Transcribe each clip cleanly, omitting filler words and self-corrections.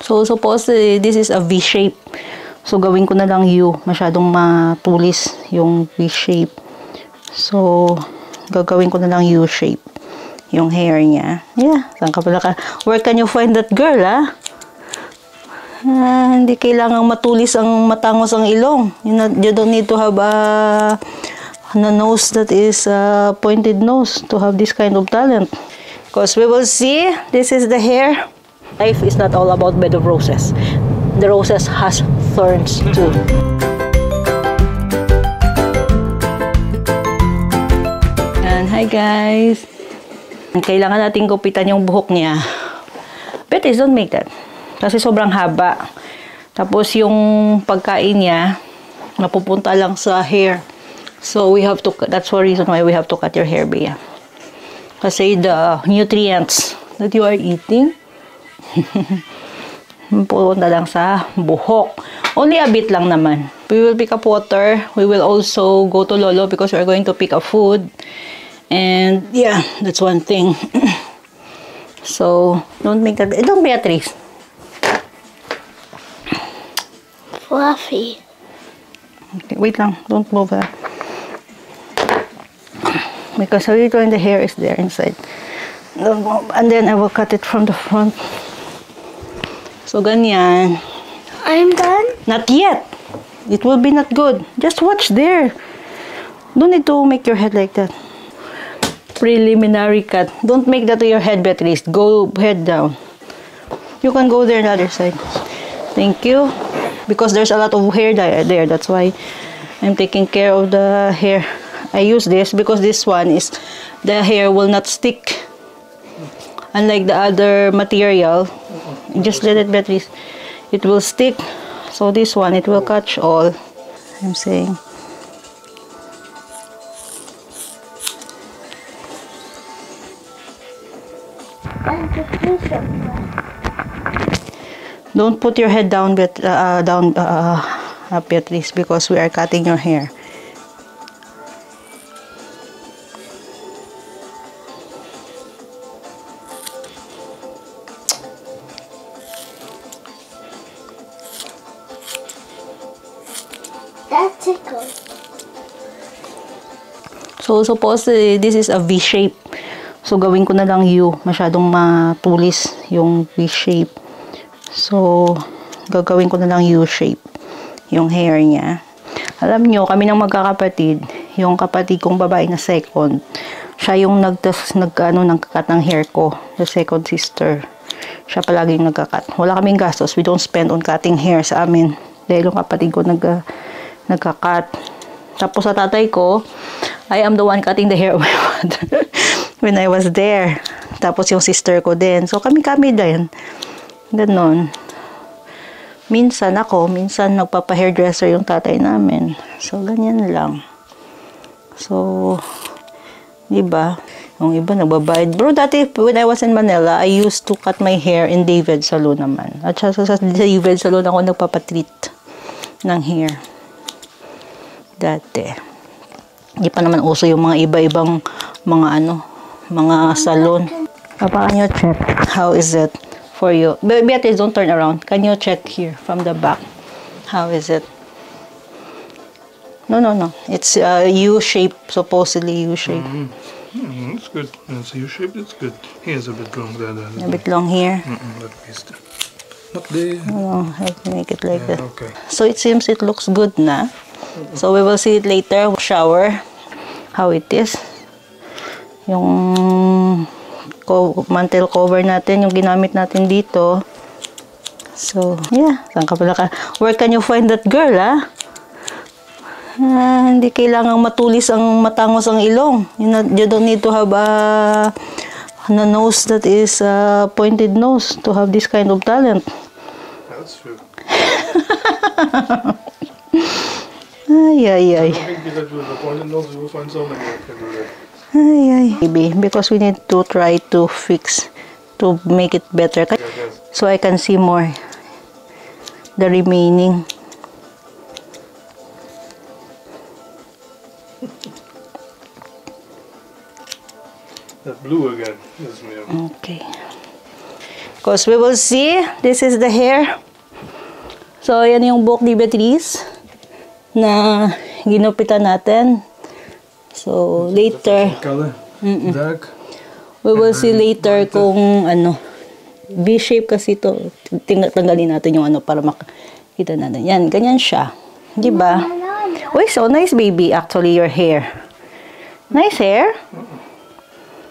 So, supposedly, this is a V shape. So, gawin ko na lang U. Masyadong matulis yung V shape. So, gagawin ko na lang U shape. Yung hair niya. Yeah, saan ka pala ka? Where can you find that girl, ah? Hindi kailangang matulis ang matangos ang ilong. You don't need to have a nose that is a pointed nose to have this kind of talent. Because we will see, this is the hair. Life is not all about bed of roses. The roses has thorns too. And hi guys. Kailangan natin gupitan yung buhok niya. But don't make that. Kasi sobrang haba. Tapos yung pagkain niya, napupunta lang sa hair. So we have to, that's one reason why we have to cut your hair, Bea. Kasi the nutrients that you are eating, pupunta lang sa buhok. Only a bit lang naman. We will pick up water. We will also go to Lolo because we are going to pick up food. And yeah, that's one thing. So, don't make that. Don't, Beatrice. Fluffy. Okay, wait lang. Don't move that. Because a little in the hair is there inside. Don't move. And then I will cut it from the front. So, ganyan. I'm done? Not yet. It will be not good. Just watch there. Don't need to make your head like that. Preliminary cut. Don't make that to your head, Beatrice. Go head down. You can go there on the other side. Thank you. Because there's a lot of hair there. That's why I'm taking care of the hair. I use this because this one is, the hair will not stick. Unlike the other material. Just let it, Beatrice. It will stick. So this one, it will catch all. I'm saying. Don't put your head down, Beatrice, because we are cutting your hair. That tickles. So, supposedly, this is a V shape. So, gawin ko na lang U. Masyadong matulis yung V shape. So, gagawin ko na lang U shape. Yung hair niya. Alam nyo, kami ng magkakapatid, yung kapatid kong babae na second, siya yung nagkakat ng hair ko. The second sister. Siya palaging nagkakat. Wala kaming gastos. We don't spend on cutting hair sa amin. Dahil yung kapatid ko nagkakat. Tapos sa tatay ko, I am the one cutting the hair of my mother when I was there. Tapos yung sister ko din. So kami din. Ganon. Minsan nagpapa-hairdresser yung tatay namin. So ganyan lang. So, diba? Yung iba nagbabayad. Bro, dati when I was in Manila, I used to cut my hair in David Salon naman. At sa David Salon ako nagpapatreat ng hair. Dati. Hindi pa naman uso yung mga iba-ibang mga salon. Papa, can you check how is it for you? Beatrice, don't turn around. Can you check here from the back? How is it? No. It's U-shape, supposedly U-shape. It's good. It's U-shaped. It's good. Here's a bit long there. A bit long here. Not there. No, I can make it like that. Okay. So it seems it looks good na. So we will see it later. Shower. How it is. Yung mantle cover natin, yung ginamit natin dito. So, yeah. Saan ka pala ka? Where can you find that girl, ah? Hindi kailangang matulis ang matangos ang ilong. You don't need to have a nose that is a pointed nose to have this kind of talent. That's true. Ay. Maybe because we need to try to fix, to make it better. So I can see more. The remaining. That blue again is me. Okay. Because we will see. This is the hair. So, yan yung buhok ni Beatrice na ginupitan natin. So, later, Color. Dark. we will see later kung ano, V-shape kasi ito. Tanggalin natin yung ano para makita natin. Yan, ganyan siya. Di ba? Uy, so nice baby actually your hair. Nice hair.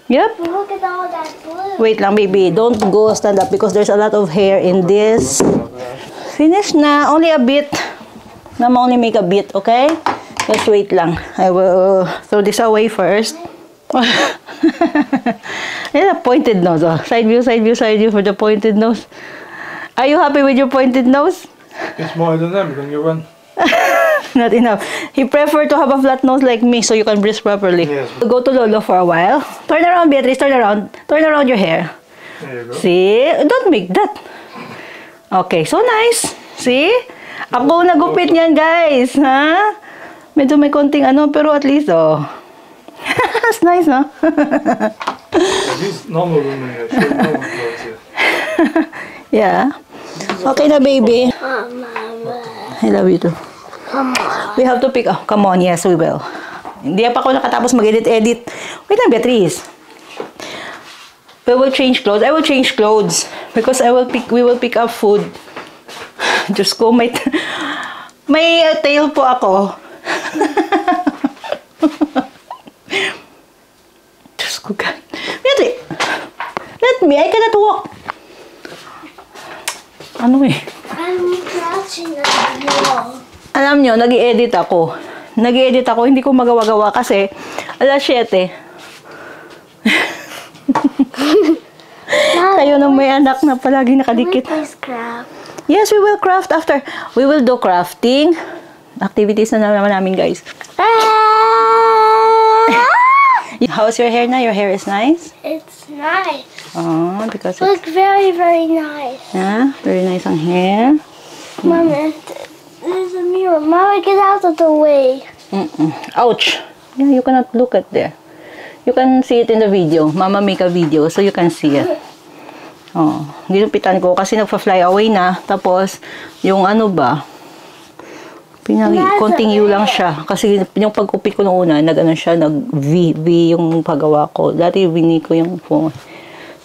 Yep. Look at all that blue. Wait lang baby, don't go stand up because there's a lot of hair in this. Finish na, only a bit. Mama only make a bit, okay? Just wait lang. I will throw this away first. It's a pointed nose. Oh. Side view, side view, side view for the pointed nose. Are you happy with your pointed nose? It's more than that because you run. Not enough. He prefer to have a flat nose like me so you can breathe properly. Yes. Go to Lolo for a while. Turn around, Beatrice. Turn around. Turn around your hair. There you go. See? Don't make that. Okay, so nice. See? Ako nagupit niyan, guys. Ha? Medyo may konting ano, pero at least, oh. It's nice, no? At least normal women here. Should normal clothes here. Yeah. Okay na, baby. I love you too. We have to pick. Oh, come on. Yes, we will. Hindi pa ako nakatapos mag-edit. Wait lang, Beatrice. We will change clothes. I will change clothes because we will pick up food. Diyos ko, may tail po ako. Diyos ko, God. Beatrice, let me. I cannot walk. Ano eh? I'm crouching at the wall. Alam nyo, nag-i-edit ako. Hindi ko magawa-gawa kasi alas 7. Kayo nang may anak na palagi nakadikit. Please craft. Yes, we will craft after. We will do crafting. Activities na naman namin, guys. How's your hair na? Your hair is nice? It's nice. Oh, because Look, very, very nice. yeah, very nice ang hair. Mama, there's a mirror. Mama, get out of the way. Ouch! Yeah, you cannot look at there. You can see it in the video. Mama make a video so you can see it. Oh, ginupitan ko kasi nagpa-fly away na. Tapos, yung ano ba, konting U lang siya. Kasi yung pagkupit ko nung una, nag-ano siya, nag-V yung paggawa ko. Dati V ko yung phone.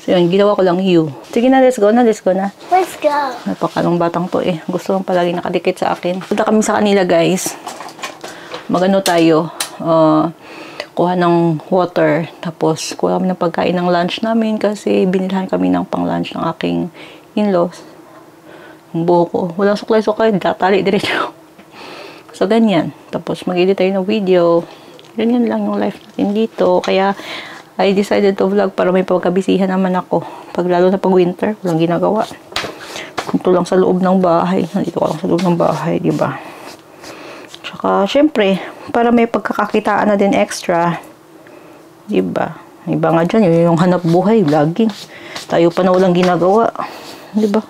So yun, ginawa ko lang U. Sige na, let's go na. Let's go. Napakalong batang to eh. Gusto lang palagi nakadikit sa akin. Punta kami sa kanila, guys. Magano tayo. Kuha ng water. Tapos, kuha kami ng pagkain ng lunch namin kasi binilhan kami ng pang-lunch ng aking in-laws. Yung buho ko. Walang suklay-suklay. Datali diretso. So, ganyan. Tapos, mag-edit tayo ng video. Ganyan lang yung life natin dito. Kaya, I decided to vlog para may pagkabisihan naman ako. Lalo na pag winter, walang ginagawa. Ito lang sa loob ng bahay. Nandito ka lang sa loob ng bahay, diba? Tsaka, syempre, para may pagkakakitaan na din extra. Diba? Iba nga dyan, yung hanap buhay, vlogging. Tayo pa na walang ginagawa. Diba?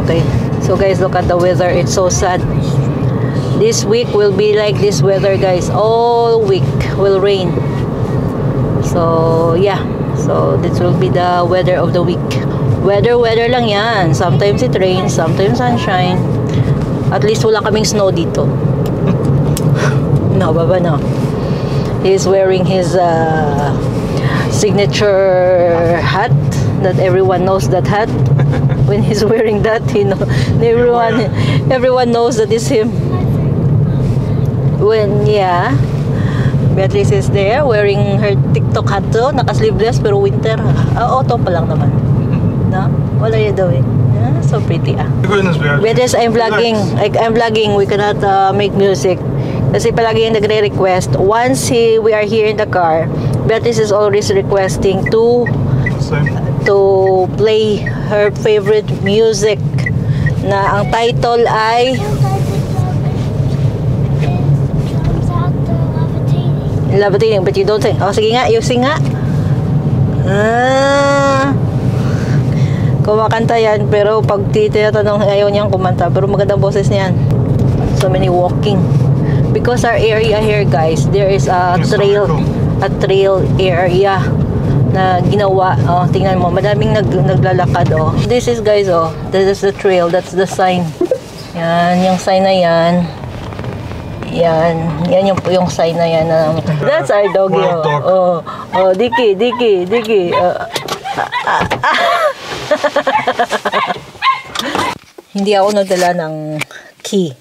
Okay. So, guys, look at the weather. It's so sad. This week will be like this weather, guys. All week will rain. So, yeah. So, this will be the weather of the week. Weather lang yan. Sometimes it rains, sometimes sunshine. At least wala kaming snow dito. No, Baba, no. He's wearing his signature hat. That everyone knows that hat. When he's wearing that, everyone knows that it's him. When, yeah. Beatrice is there wearing her TikTok hat to. Naka-sleeveless pero winter. Autumn pa lang naman. No? What are you doing? Yeah, so pretty Goodness, Beatrice, I'm vlogging. I'm vlogging. We cannot make music. Kasi palagi yung nagre-request. Once we are here in the car, Beatrice is always requesting to play her favorite music na ang title ay Levitating, but you don't sing. Oh, sige nga, you sing nga. Kumakanta yan, pero pag tinatanong, ayaw niyang kumanta. Pero magandang boses niyan. So many walking. Because our area here, guys, there is a trail area na ginawa. Oh, tingnan mo, madaming naglalakad. Oh. This is guys, oh, this is the trail. That's the sign. Yan, yung sign na yan. Yan yung sign na yan. That's our doggy. Oh, Dicky. Hindi ako nagdala ng key.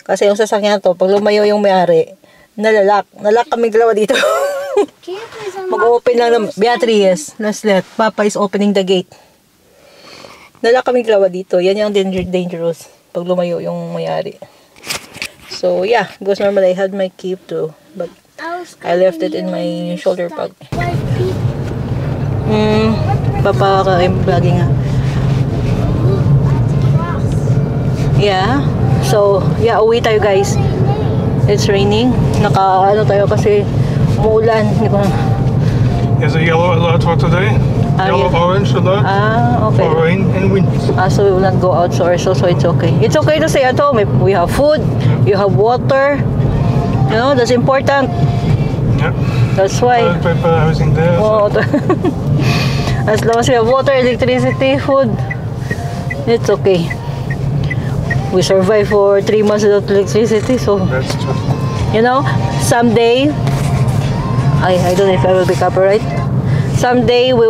Kasi yung sasakyan to, pag lumayo yung may-ari, nalak kami dalawa dito. Mag-open lang naman. Beatrice, let's let. Papa is opening the gate. Nalak kami dalawa dito. Yan yung dangerous. Pag lumayo yung may-ari. So, yeah. Because normally I had my key too. But I left it in my shoulder bag. Papa, I'm vlogging nga. Yeah. So, yeah, uwi tayo guys. It's raining. Naka-ano tayo kasi umuulan. There's a yellow alert for today. Yellow, yeah. Orange alert. Okay. For rain and wind. So we will not go out so it's okay. It's okay to stay at home. We have food, you have water. You know, that's important. Yeah. That's why. Toilet paper, everything there. Oh, as long as we have water, electricity, food, it's okay. We survived for 3 months without electricity, so That's true. you know, someday I don't know if I will be copyright. Someday we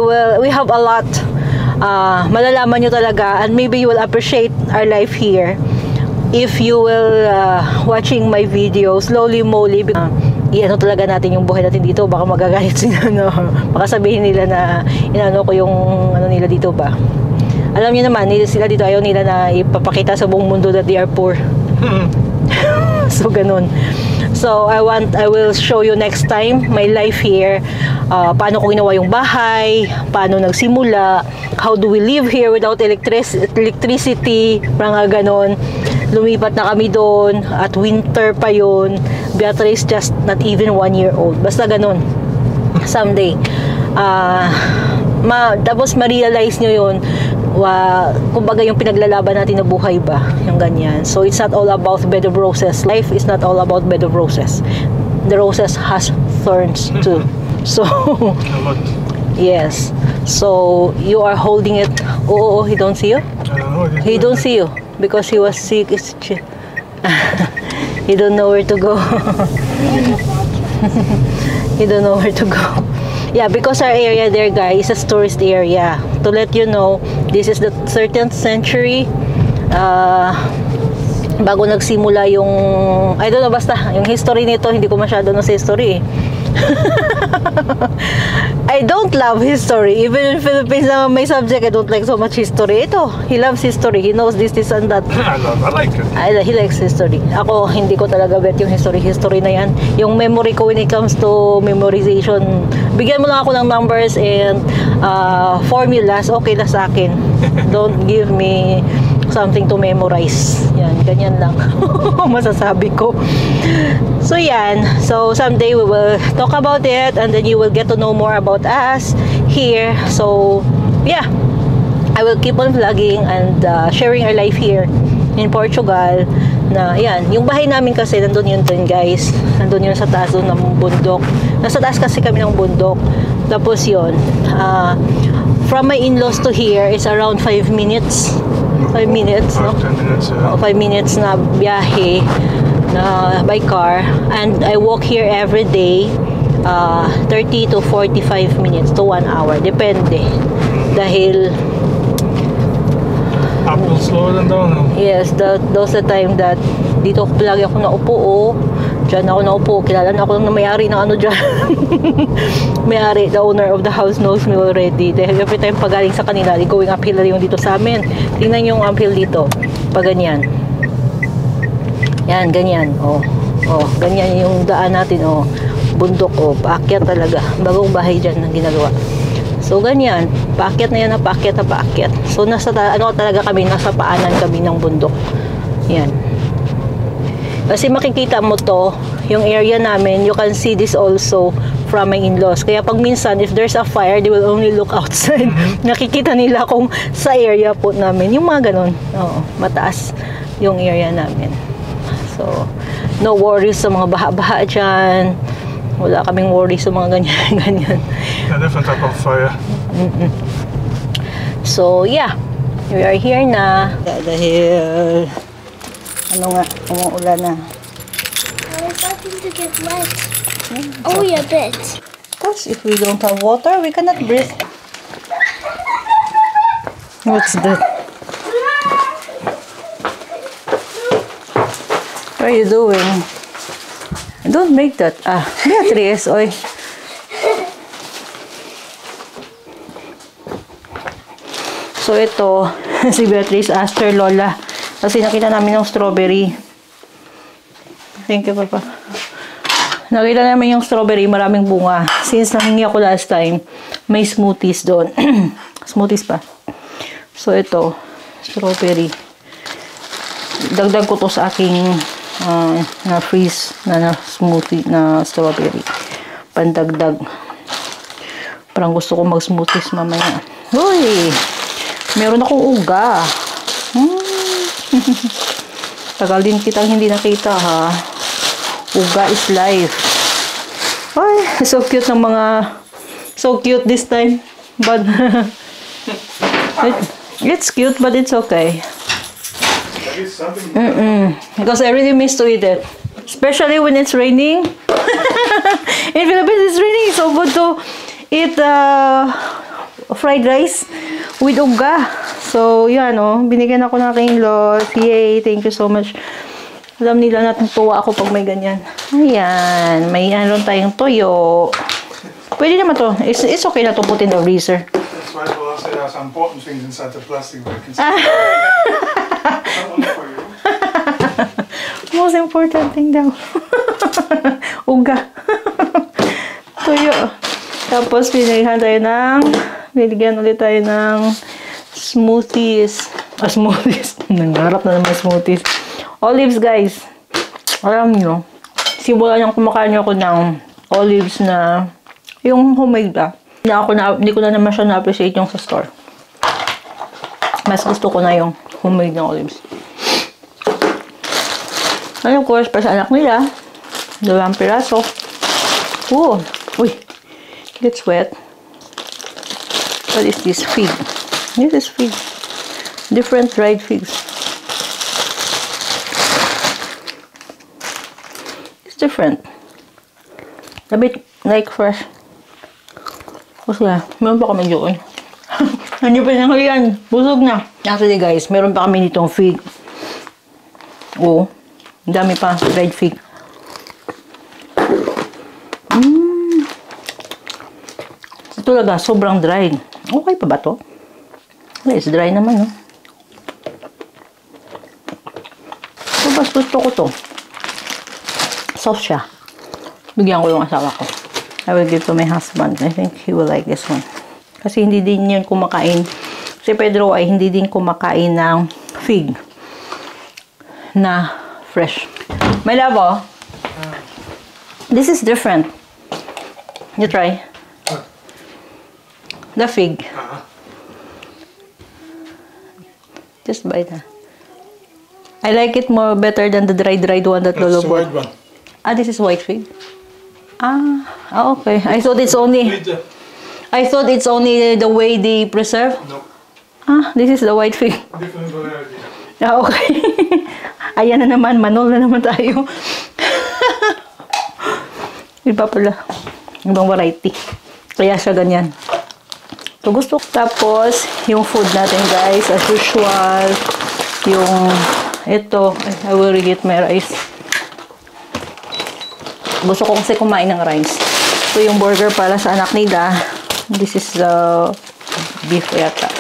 have a lot. Malalaman nyo talaga, and maybe you will appreciate our life here if you will watching my video slowly moly. Iano talaga natin yung buhay natin dito. Baka magagalit sila, no? Baka sabihin nila na inano ko yung ano nila dito ba. Alam niyo naman, sila dito ayaw nila na ipapakita sa buong mundo that they are poor. So ganun. So I will show you next time my life here. Paano ko ginawa yung bahay, paano nagsimula, how do we live here without electricity, mga ganon. Lumipat na kami doon at winter pa yun. Beatrice just not even 1 year old. Basta ganon. Someday. Tapos ma-realize nyo yun. Kumbaga yung pinaglalaban natin na buhay ba, yung ganyan. So it's not all about bed of roses. Life is not all about bed of roses. The roses has thorns too. So A lot. yes. So you are holding it. Oh, he don't see you? I don't know. He don't see you because he was sick. He don't know where to go. He don't know where to go. Yeah, because our area there, guys, is a tourist area. To let you know, this is the 13th century. Bago nagsimula yung, I don't know, basta, yung history nito, hindi ko masyado sa history. I don't love history. Even in Philippines na may subject, I don't like so much history. Ito, he loves history. He knows this and that. I like it. He likes history. Ako, hindi ko talaga bet yung history na yan. Yung memory ko when it comes to memorization, bigyan mo lang ako ng numbers and formulas, okay na sa akin. Don't give me something to memorize. Yan, ganyan lang. Masasabi ko. So yan. So someday we will talk about it and then you will get to know more about us here. So yeah, I will keep on vlogging and sharing our life here in Portugal. Na yan, yung bahay namin kasi nandun yun din, guys. Nandun yun sa taas doon ng bundok. Nasa taas kasi kami ng bundok. Tapos yun, from my in-laws to here is around 5 minutes. 5 minutes, no? 10 minutes, yeah. 5 minutes na biyahe na by car, and I walk here every day 30 to 45 minutes to 1 hour, depende. Dahil up will slow than down. yes, those the time that dito lagi ako naupo, oh. Diyan ako naupo, kilala na ako ng may-ari ng ano dyan. May-ari, the owner of the house knows me already. Dahil every time pag galing sa kanila, going uphill yung dito sa amin. Tingnan yung uphill dito, pag ganyan. Yan, ganyan, oh. Oh, ganyan yung daan natin, oh. Bundok, oh, paakyat talaga. Bagong bahay dyan ang ginagawa. So, ganyan. Paakyat na yan, paakyat na paakyat. So, nasa talaga kami, nasa paanan kami ng bundok. Yan. Kasi makikita mo to, yung area namin, you can see this also from my in-laws. Kaya pag minsan, if there's a fire, they will only look outside. Nakikita nila kung sa area po namin. Yung mga ganun. Oo, mataas yung area namin. So, no worries sa mga baha-baha dyan. Wala kaming worry sa mga ganyan. A different type of fire. So, yeah. We are here na. Dahil, ano nga, umuulan na. I'm starting to get wet. Only a bit. Because if we don't have water, we cannot breathe. What's that? What are you doing? Don't make that. Beatrice, oy. So, ito, si Beatrice asked her lola. Kasi nakita namin yung strawberry. Thank you, Papa. Nakita namin yung strawberry, maraming bunga. Since nahingi ako last time, may smoothies doon. Smoothies pa. So, ito, strawberry. Dagdag ko to sa aking na-freeze na smoothie na strawberry. Pandagdag. Parang gusto ko mag-smoothies mamaya. Uy! Meron akong uga. Tagal din kitang hindi nakita, ha? Uga is life. Ay, so cute ng mga... So cute this time. But... it's cute, but it's okay. Because I really miss to eat it. Especially when it's raining. In Philippines, it's raining. So good to eat fried rice with uga. So, yan, binigyan ako ng aking loss. Yay, thank you so much. Alam nila natin tuwa ako pag may ganyan. Ayan, may ano tayong toyo. Pwede naman to. It's okay na to put in the freezer. That's why I said there are some important things inside the plastic bag. Most important thing daw. Uga. Toyo. Tapos, binigyan ulit tayo ng smoothies. Smoothies. Nangarap na naman smoothies. Olives, guys. Alam nyo, simula niyang kumakain ako ng olives na yung homemade ba. Hindi ko na naman siya na-appreciate yung sa store. Mas gusto ko na yung homemade na olives. And of course, para sa anak nila, 2 piraso. Ooh, uy, gets wet. What is this? Fig. This is fig. Different dried figs. It's different. A bit like fresh. Kasi meron pa kami doon. Hindi pa na yan. Busog na. Actually guys, meron pa kami nitong fig. Oh, dami pa. Dried fig. Ito talaga, sobrang dry. Okay pa ba to? It's dry naman, no? So, bas gusto ko to. Soft siya. Bigyan ko yung asawa ko. I will give to my husband. I think he will like this one. Kasi hindi din yun kumakain. Si Pedro ay hindi din kumakain ng fig na fresh. My love, oh. This is different. You try. The fig. Just bite that. I like it more better than the dried one that Lolo bought. White one. This is white fig. Okay. I thought it's only the way they preserve. No. This is the white fig. Different variety. Okay. Ayan na naman, manol na naman tayo. Iba pala. Ibang variety. Kaya siya ganyan. So, gusto ko. Tapos, yung food natin, guys, as usual, yung, ito, I will reheat my rice. Gusto ko kasi kumain ng rice. So, yung burger para sa anak nila, this is beef yata.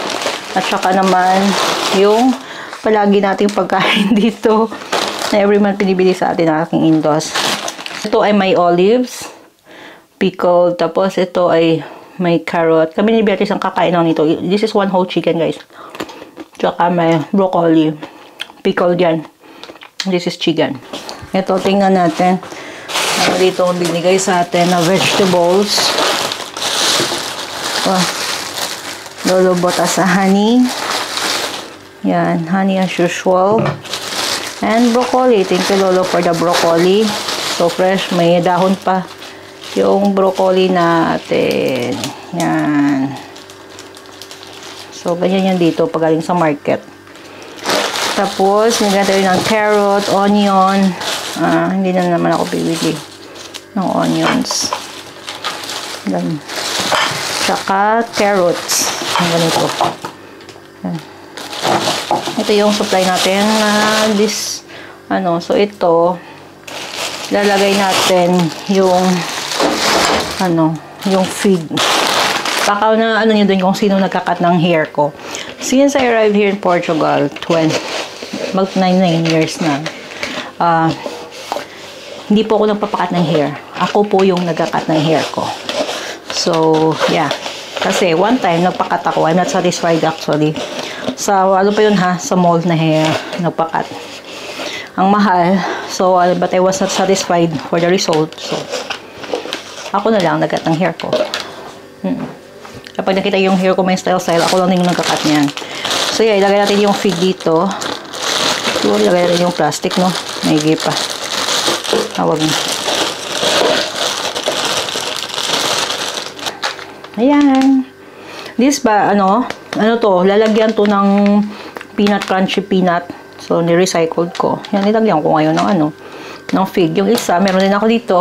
At saka naman, yung palagi nating pagkain dito, na every month pinibili sa atin ng aking in-laws. Ito ay may olives, pickled, tapos ito ay may carrot. Kami ni Beatrice ang kakain lang nito. This is one whole chicken, guys. Tsaka may broccoli. Pickled yan. This is chicken. Ito, tingnan natin. Ano dito ang binigay sa atin na vegetables. Lolo bought us a honey. Yan, honey as usual. And broccoli. Thank you, Lolo, for the broccoli. So fresh. May dahon pa. yung broccoli natin. Yan. So, ganyan yan dito pag galing sa market. Tapos, naganda tayo ng carrot, onion. Hindi na naman ako bibili ng onions. Yan. Tsaka carrots. Ang ganito. Yan. Ito yung supply natin na so ito lalagay natin yung yung feed. Baka na nyo dun kung sino nagkakat ng hair ko. Since I arrived here in Portugal, mag 9 years na. Hindi po ako nagpapakat ng hair. Ako po yung nagkakat ng hair ko. So, yeah. Kasi one time nagpakat ako. I'm not satisfied actually. Sa ano pa yun ha? Sa mall na hair nagpakat. Ang mahal. So, but I was not satisfied for the result. So, ako na lang nagkat ng hair ko. Kapag nakita yung hair ko may style, ako lang din yung nagkakat niyan. So, yeah, ilagay natin yung feed dito. Siguro ilagay natin yung plastic, no? Maigi pa. Tawag mo. Ayan. This ba, ano to, lalagyan to ng peanut, crunchy peanut. So, ni-recycled ko. Yan, nilagyan ko ngayon ng ng fig. Yung isa, meron din ako dito.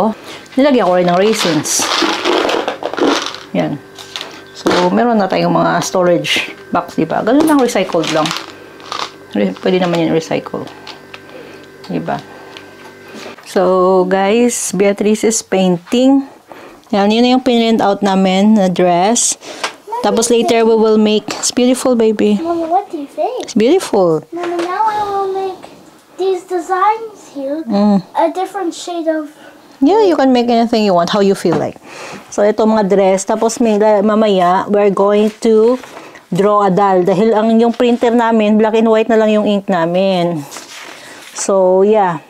Nilagyan ko rin ng raisins. Yan. So, meron na tayong mga storage box, diba? Ganun lang, recycled lang. Pwede naman yan recycle. Diba? So, guys, Beatrice is painting. Yan, yun na yung pinrint out namin na dress. Tapos later we will make. It's beautiful, baby. Mama, what do you think? It's beautiful. Mama, now I will make these designs here a different shade of. Yeah, you can make anything you want, how you feel like. So, ito mga dress. Tapos mamaya, we're going to draw a doll. Dahil yung printer namin, black and white na lang yung ink namin. So, yeah.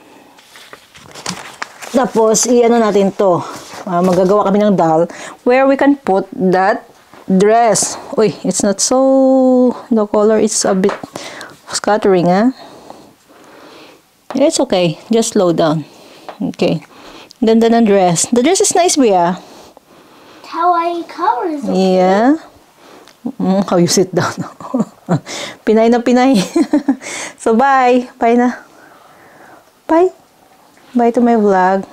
Tapos, i-ano natin to. Magagawa kami ng doll where we can put that dress. Uy, it's not so, the color is a bit scattering, huh? It's okay. Just slow down. Okay. Ganda ng dress. The dress is nice, Bea. How I cover is Yeah. How you sit down. Pinay na pinay. So, bye. Bye na. Bye. Bye to my vlog.